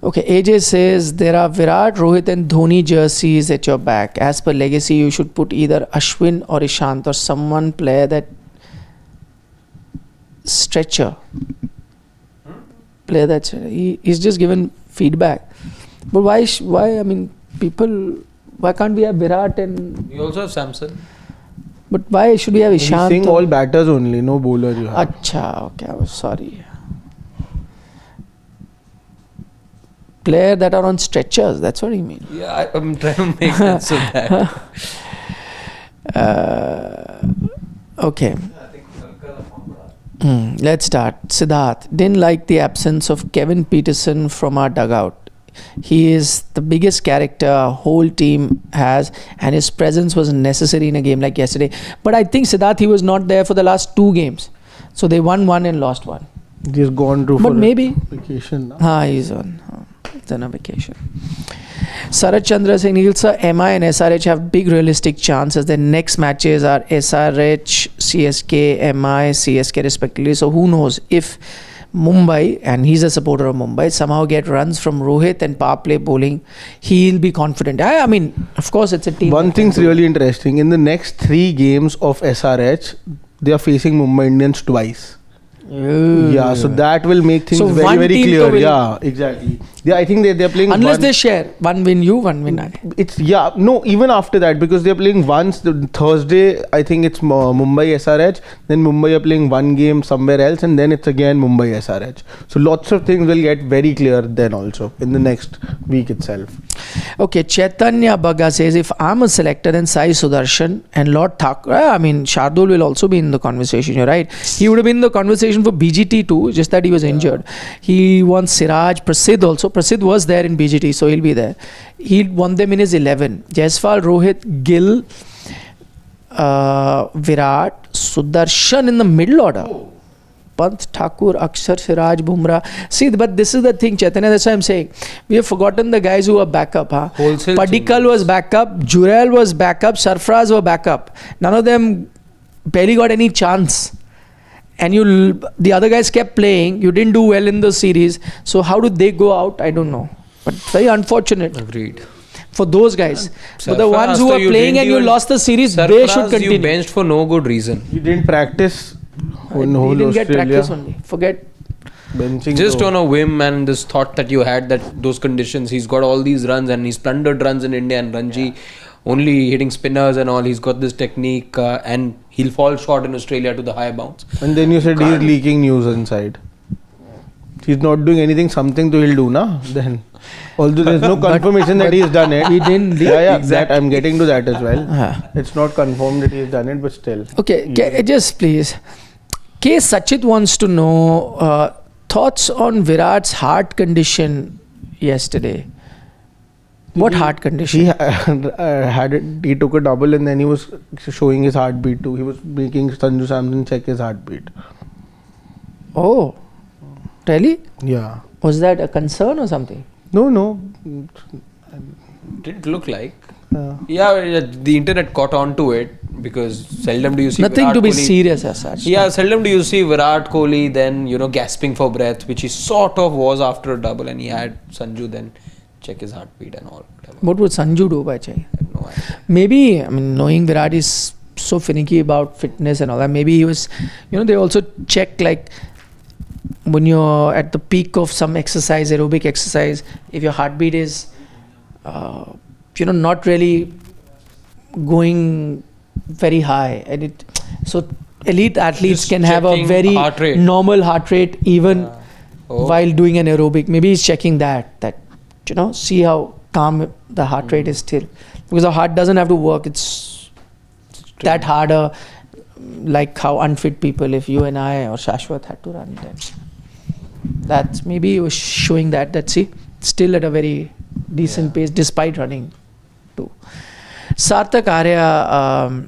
Okay, AJ says there are Virat, Rohit and Dhoni jerseys at your back. As per legacy, you should put either Ashwin or Ishant or someone player that stretcher. Player that he's just given feedback. But why? I mean, people. Why can't we have Virat and? We also have Samson. But why should we have He's Ishant? saying all batters only, no bowler you have. Acha, okay, I was sorry. Player that are on stretchers, that's what you mean. Yeah, I'm trying to make sense of that. Okay. Let's start. Siddharth didn't like the absence of Kevin Peterson from our dugout. He is the biggest character our whole team has, and his presence was necessary in a game like yesterday. But I think Siddharth, he was not there for the last 2 games. So they won 1 and lost 1. He's gone to But maybe vacation now. he's on. He's on a vacation. Sarat Chandra saying, Neil sir, MI and SRH have big realistic chances. Their next matches are SRH, CSK, MI, CSK respectively. So who knows if Mumbai, and he's a supporter of Mumbai, somehow get runs from Rohit and power play bowling, he'll be confident. I mean, of course, it's a team. One thing's really interesting. In the next 3 games of SRH, they are facing Mumbai Indians twice. Yeah, so that will make things So very, one very team clear. will- Yeah, exactly. Yeah, I think they're playing Unless they share. 1 win you, 1 win I. It's even after that, because they're playing once Thursday. I think it's Mumbai SRH, then Mumbai are playing 1 game somewhere else, and then it's again Mumbai SRH. So lots of things will get very clear then also in the next week itself. Okay, Chaitanya Bagga says, if I'm a selector, then Sai Sudarshan and Lord Thakur, I mean, Shardul will also be in the conversation, you're right. He would have been in the conversation for BGT too, just that he was injured. He wants Siraj, Prasidh also. Prasidh was there in BGT, so he'll be there. He won them in his 11. Jaiswal, Rohit, Gill, Virat, Sudarshan in the middle order. Pant, Thakur, Akshar, Siraj, Bumrah. See, but this is the thing, Chaitanya, that's why I'm saying. We have forgotten the guys who were backup. Wholesale Padikkal changes. was backup, Jurel was backup, Sarfraz were backup. None of them barely got any chance. And the other guys kept playing. You didn't do well in the series. So how did they go out? I don't know. But very unfortunate Agreed. for those guys. But the Sarfaraz, ones who so were you playing didn't and you even- lost the series, they Sarfaraz, should continue. you benched for no good reason. He didn't practice. He didn't get practice only. Forget. Benching Just though. on a whim and this thought that you had that those conditions, he's got all these runs and he's plundered runs in India and Ranji, only hitting spinners and all. He's got this technique and he'll fall short in Australia to the high bounce. And then you said he's leaking news inside. He's not doing anything, something to he'll do, na? Then. Although there's no confirmation that he's done it. He didn't. Yeah, that I'm getting to that as well. Ah. It's not confirmed that he's done it, but still. Okay, just please. K. Sachit wants to know thoughts on Virat's heart condition yesterday. What heart condition? He had it. He took a double and then he was showing his heartbeat too. He was making Sanju Samson check his heartbeat. Oh, really? Yeah. Was that a concern or something? No. Didn't look like. Yeah, the internet caught on to it because seldom do you see Nothing Virat to be Kohli- serious as such. Yeah, seldom do you see Virat Kohli then, gasping for breath, which he sort of was after a double, and he had Sanju then check his heartbeat and all. Whatever. What would Sanju do by chance? I have no idea. Maybe, I mean, knowing Virat is so finicky about fitness and all that, maybe he was, they also check like when you're at the peak of some exercise, aerobic exercise, if your heartbeat is, not really going very high, and so elite athletes Just can have a checking very heart rate. normal heart rate even while doing an aerobic. Maybe he's checking that see how calm the heart rate is still, because the heart doesn't have to work. It's that harder, like how unfit people, if you and I or Shashwat had to run, then that's maybe he was showing that see, still at a very decent pace despite running too. Sarthak Arya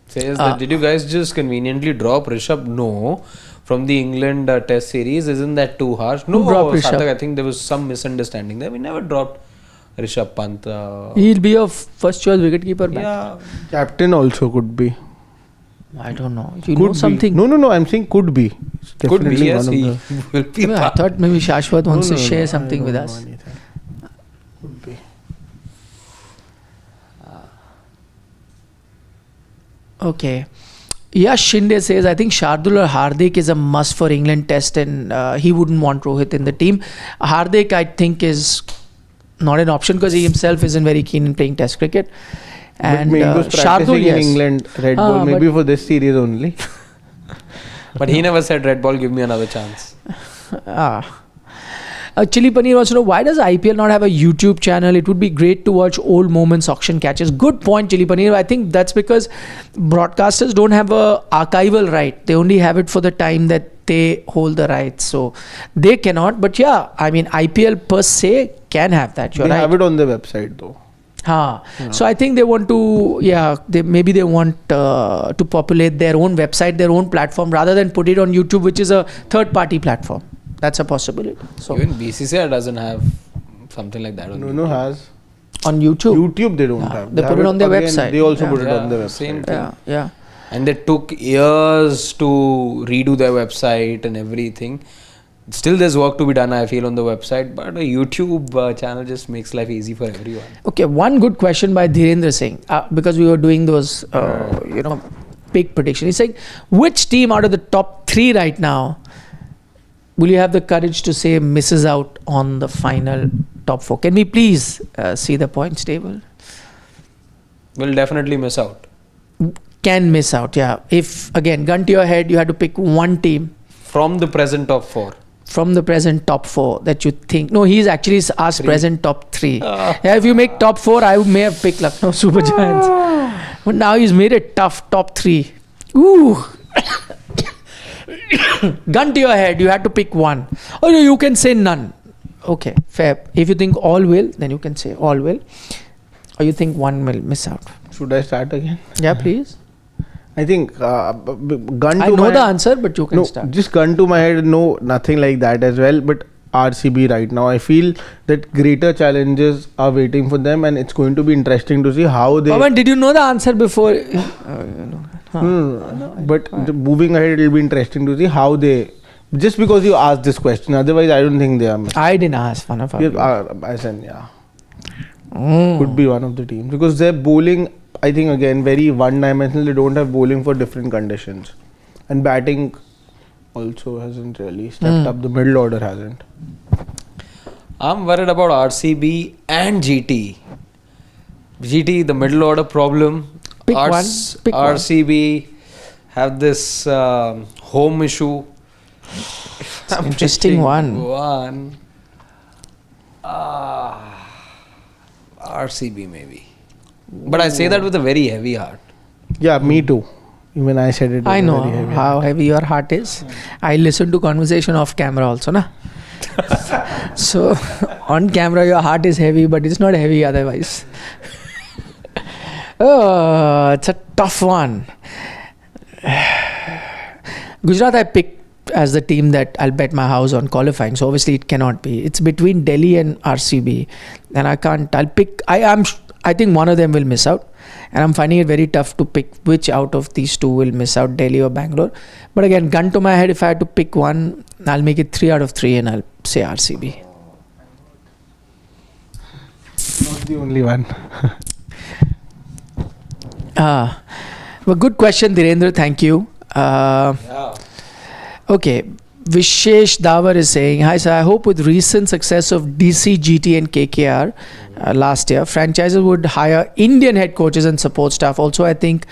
says that, did you guys just conveniently drop Rishabh? No. From the England test series, isn't that too harsh? No, Sarthak, I think there was some misunderstanding there. We never dropped Rishabh Pant. He'll be your first choice wicketkeeper back. Yeah. Captain also could be. I don't know. You Could know be. something? No. I'm saying could be. It's Could be, definitely yes. one He of will be. I thought maybe Shashwat wants to share I something don't with know us. anything. Could be. Okay. Yash Shinde says, I think Shardul or Hardik is a must for England test, and he wouldn't want Rohit in the team. Hardik, I think, is not an option because he himself isn't very keen in playing test cricket. And but he was practicing Shardul, in yes. England Red Bull, maybe for this series only. But he never said, Red Ball, give me another chance. Chili Paneer wants to know, why does IPL not have a YouTube channel? It would be great to watch old moments, auction catches. Good point, Chili Paneer. I think that's because broadcasters don't have a archival right. They only have it for the time that they hold the rights. So they cannot. But yeah, I mean, IPL per se can have that. You're They right. have it on their website though. So I think they want to, they want to populate their own website, their own platform, rather than put it on YouTube, which is a third-party platform. That's a possibility. So Even BCCI doesn't have something like that on YouTube. No has. on YouTube. YouTube they don't have. They put it on their website. They also Yeah. put it on their website. Same thing. Yeah. And they took years to redo their website and everything. Still there's work to be done, I feel, on the website, but a YouTube channel just makes life easy for everyone. Okay, one good question by Dhirendra Singh, because we were doing those, big prediction. He's saying, which team out of the top 3 right now will you have the courage to say misses out on the final top 4? Can we please see the points table? Will definitely miss out. Can miss out, yeah. If, again, gun to your head, you had to pick one team From the present top 4. from the present top 4 that you think. No, he's actually asked present top 3. Yeah, if you make top 4, I may have picked Lucknow Super Giants. But now he's made it tough, top 3. Ooh. Gun to your head, you had to pick one. Or you can say none. Okay, fair. If you think all will, then you can say all will. Or you think one will miss out. Should I start again? Yeah, please. I think gun to I know my the answer, but you can start. Just gun to my head, no, nothing like that as well. But RCB right now, I feel that greater challenges are waiting for them, and it's going to be interesting to see how they. Pawan, did you know the answer before? But moving ahead, it'll be interesting to see how they. Just because you asked this question, otherwise I don't think they are. I didn't ask one of I said could be one of the teams because their bowling. I think again very one-dimensional. They don't have bowling for different conditions, and batting also hasn't really stepped up. The middle order hasn't. I'm worried about RCB and GT. GT, the middle order problem. Pick one. Pick RCB have this home issue. Interesting one. RCB maybe. But I say that with a very heavy heart. Yeah, me too. Even I said it. I know very heavy. how heavy your heart is. I listen to conversation off camera also, na. So on camera your heart is heavy, but it's not heavy otherwise. Oh, it's a tough one. Gujarat I picked as the team that I'll bet my house on qualifying. So obviously it cannot be. It's between Delhi and RCB, and I can't. I think one of them will miss out, and I'm finding it very tough to pick which out of these two will miss out, Delhi or Bangalore. But again, gun to my head, if I had to pick one, I'll make it 3 out of 3 and I'll say RCB. Not the only one. Well, good question, Dhirendra. Thank you. Okay, Vishesh Davar is saying, hi sir, I hope with recent success of DC, GT and KKR last year, franchises would hire Indian head coaches and support staff. Also, I think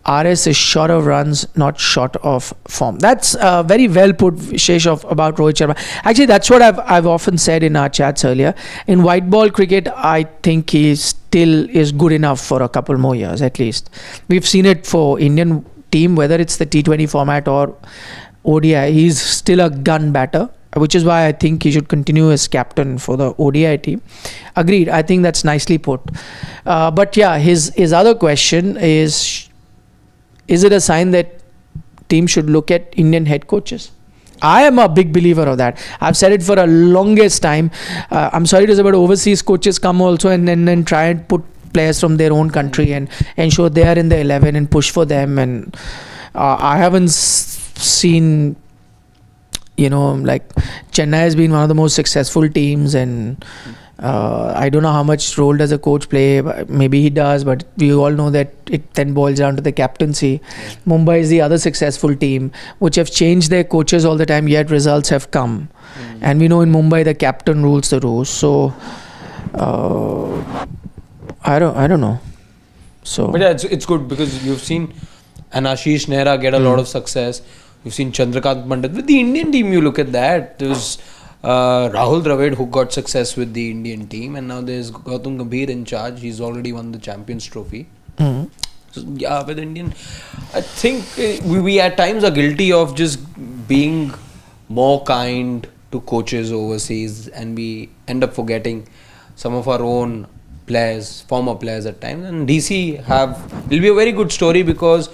RS is short of runs, not short of form. That's very well put, Vishesh, about Rohit Sharma. Actually, that's what I've often said in our chats earlier. In white ball cricket, I think he still is good enough for a couple more years at least. We've seen it for Indian team, whether it's the T20 format or ODI, he's still a gun batter, which is why I think he should continue as captain for the ODI team. Agreed. I think that's nicely put. But yeah, his other question is it a sign that teams should look at Indian head coaches? I am a big believer of that. I've said it for a longest time. I'm sorry to say, but overseas coaches come also and then try and put players from their own country and ensure they are in the 11 and push for them. And I haven't seen, like Chennai has been one of the most successful teams, and I don't know how much role does a coach play. Maybe he does, but we all know that it then boils down to the captaincy. Mumbai is the other successful team which have changed their coaches all the time, yet results have come. And we know in Mumbai the captain rules the rules. So I don't know. So, but yeah, it's good because you've seen an Ashish Nehra get a lot of success. You've seen Chandrakant Pandit. With the Indian team, you look at that. There's Rahul Dravid who got success with the Indian team, and now there's Gautam Gambhir in charge. He's already won the Champions Trophy. So, yeah, with Indian, I think we at times are guilty of just being more kind to coaches overseas, and we end up forgetting some of our own players, former players at times. And DC will be a very good story because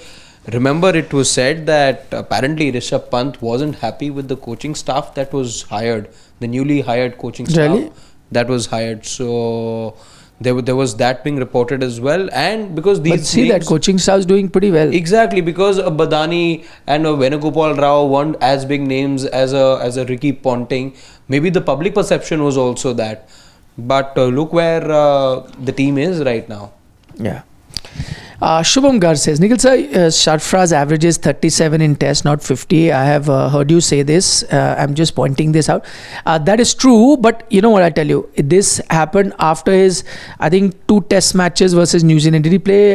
remember it was said that apparently Rishabh Pant wasn't happy with the coaching staff that was hired, the newly hired coaching staff that was hired. So there was that being reported as well. And because these that coaching staff is doing pretty well. Exactly, because a Badani and a Venugopal Rao weren't as big names as a Ricky Ponting. Maybe the public perception was also that. But look where the team is right now. Yeah. Shubham Gar says, Nikhil sir, Sharfraz averages 37 in test, not 50. I have heard you say this. I'm just pointing this out. That is true, but you know what I tell you? This happened after his, I think, 2 test matches versus New Zealand. Did he play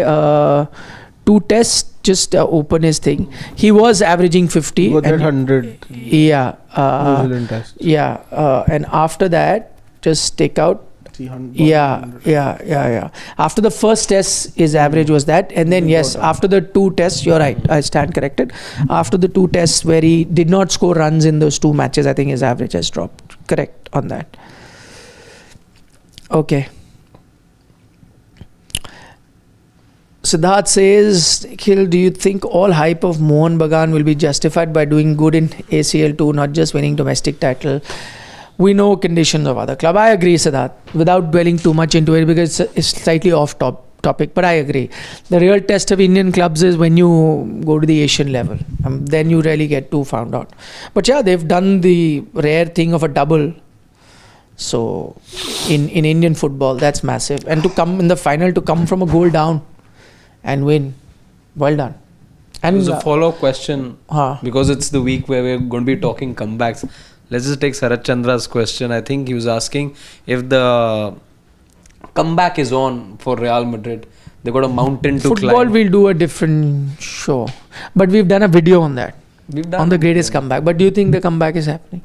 2 tests? Just open his thing. He was averaging 50. He was at 100. Yeah. New Zealand test. Yeah. And after that, just take out. Yeah. After the first test, his average was that, and then yes, after the 2 tests, you're right. I stand corrected. After the 2 tests where he did not score runs in those 2 matches, I think his average has dropped. Correct on that. Okay. Siddharth says, Nikhil, do you think all hype of Mohan Bagan will be justified by doing good in ACL too, not just winning domestic title? We know conditions of other club. I agree, Siddharth, without dwelling too much into it because it's slightly off topic, but I agree. The real test of Indian clubs is when you go to the Asian level. Then you really get too found out. But yeah, they've done the rare thing of a double. So in Indian football, that's massive. And to come in the final, to come from a goal down and win, well done. And there's a follow-up question because it's the week where we're going to be talking comebacks. Let's just take Sarat Chandra's question. I think he was asking if the comeback is on for Real Madrid. They've got a mountain to climb. Football, we'll do a different show. But we've done a video on that. On the greatest comeback. But do you think the comeback is happening?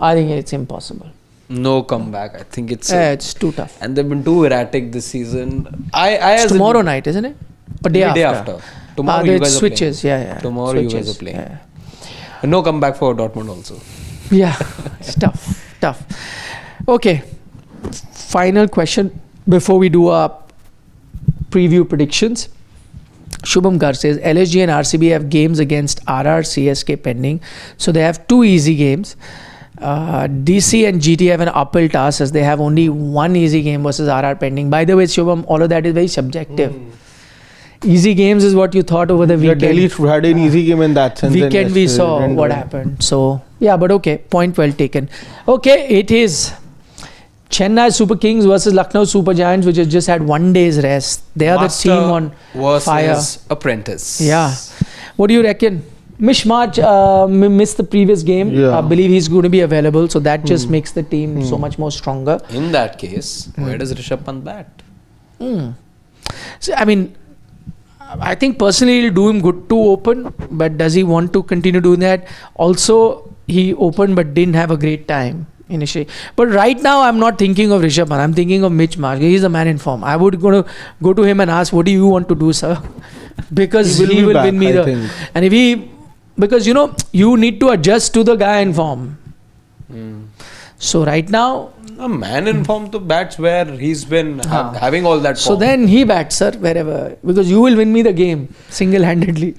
I think it's impossible. No comeback. I think it's too tough. And they've been too erratic this season. It's tomorrow night, isn't it? Or day after? Tomorrow you guys switches. are playing. Tomorrow you guys are playing. Yeah. No comeback for Dortmund also. Yeah, it's tough. Okay, final question before we do our preview predictions. Shubham Gar says, LSG and RCB have games against RR, CSK pending. So they have 2 easy games. DC and GT have an uphill task as they have only 1 easy game versus RR pending. By the way, Shubham, all of that is very subjective. Easy games is what you thought over the weekend. Delhi had an easy game in that sense. Weekend we saw what happened. So, yeah, but okay. Point well taken. Okay, it is Chennai Super Kings versus Lucknow Super Giants, which has just had 1 day's rest. They are the team on fire. Apprentice. Yeah. What do you reckon? Mishmach missed the previous game. Yeah. I believe he's going to be available, so that just makes the team so much more stronger. In that case, where does Rishabh Pant bat? So, I mean, I think personally it'll do him good to open, but does he want to continue doing that? Also, he opened but didn't have a great time initially. But right now, I'm not thinking of Rishabh Pant. I'm thinking of Mitch Marsh. He's a man in form. I would go to him and ask, what do you want to do, sir? Because he will win me the... And if he... Because, you need to adjust to the guy in form. So right now... A man in form to bats where he's been having all that form. So then he bats, sir, wherever. Because you will win me the game single-handedly.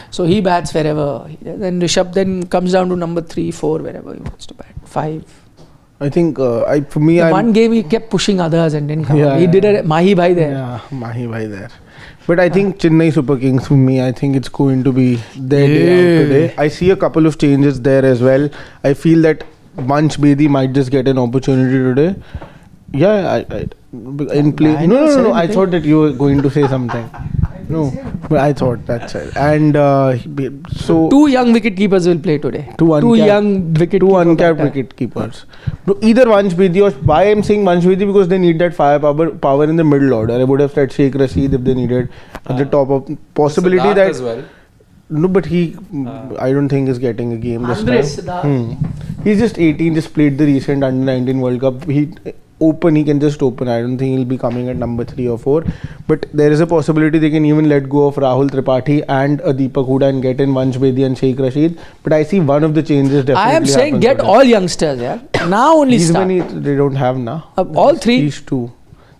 So he bats wherever. Then Rishabh then comes down to number 3, 4, wherever he wants to bat. 5. I think for me, one game he kept pushing others and didn't come. He did a Mahi Bhai there. Yeah, Mahi Bhai there. But I think Chennai Super Kings, for me, I think it's going to be their day out today. I see a couple of changes there as well. I feel that Vansh Bedi might just get an opportunity today. Yeah, in play. No. I thought that you were going to say something. No, but I thought that's it. And so 2 young wicket keepers will play today. 2 uncapped wicket keepers. No, either Vansh Bedi or why I'm saying Vansh Bedi, because they need that firepower in the middle order. I would have said Sheikh Rashid if they needed at the top of possibility Siddharth that as well. No, but he I don't think is getting a game this time. He's just 18, just played the recent Under-19 World Cup. He can just open. I don't think he'll be coming at number 3 or 4. But there is a possibility they can even let go of Rahul Tripathi and Deepak Hooda and get in Vansh Bedi and Sheikh Rashid. But I see one of the changes definitely. I am saying get all youngsters, Now only These start. They don't have now. All 3. These 2.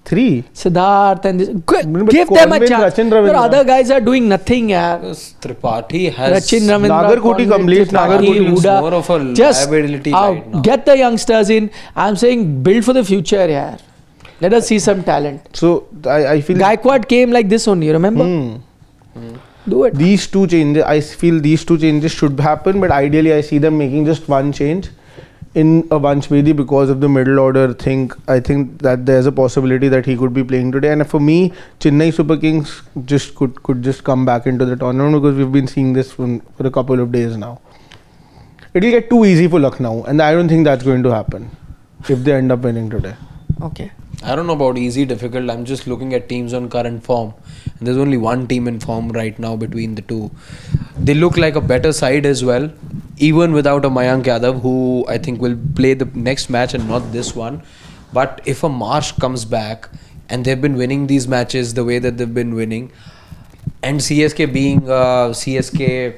3. Siddharth and this. Give them a chance. Your other guys are doing nothing, Tripathi has... Sachin Ravindra, Nagarkoti complete. Nagarkoti looks more of a liability right now. Get the youngsters in. I'm saying build for the future, Let us see some talent. So I feel Gaikwad came like this only, remember? Do it. These 2 changes, I feel these 2 changes should happen, but ideally I see them making just one change in a Vansh Bedi because of the middle order thing. I think that there's a possibility that he could be playing today. And for me, Chennai Super Kings just could just come back into the tournament because we've been seeing this for a couple of days now. It'll get too easy for Lucknow, and I don't think that's going to happen if they end up winning today. Okay. I don't know about easy, difficult. I'm just looking at teams on current form. And there's only one team in form right now between the 2. They look like a better side as well, even without a Mayank Yadav, who I think will play the next match and not this one. But if a Marsh comes back and they've been winning these matches the way that they've been winning, and CSK being CSK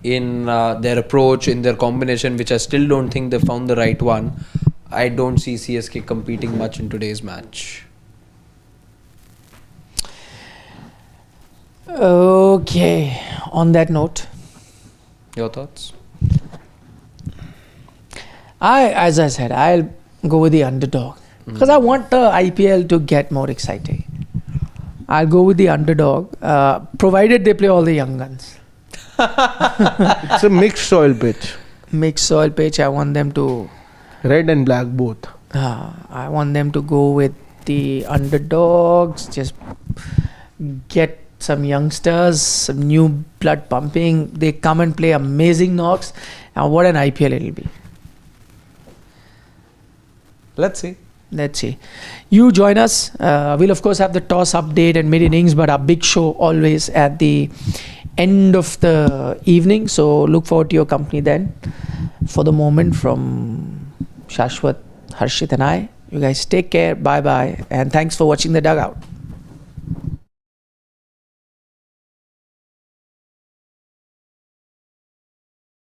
in their approach, in their combination, which I still don't think they found the right one, I don't see CSK competing much in today's match. Okay. On that note, Your thoughts? As I said, I'll go with the underdog because I want the IPL to get more exciting. I'll go with the underdog, provided they play all the young guns. It's a mixed soil pitch. Mixed soil pitch. I want them to. Red and black both. I want them to go with the underdogs. Just get some youngsters, some new blood pumping. They come and play amazing knocks. And what an IPL it'll be. Let's see. You join us. We'll of course have the toss update and mid innings, but our big show always at the end of the evening. So look forward to your company then. For the moment, from Shashwat, Harshit and I, you guys take care. Bye bye. And thanks for watching the Dugout.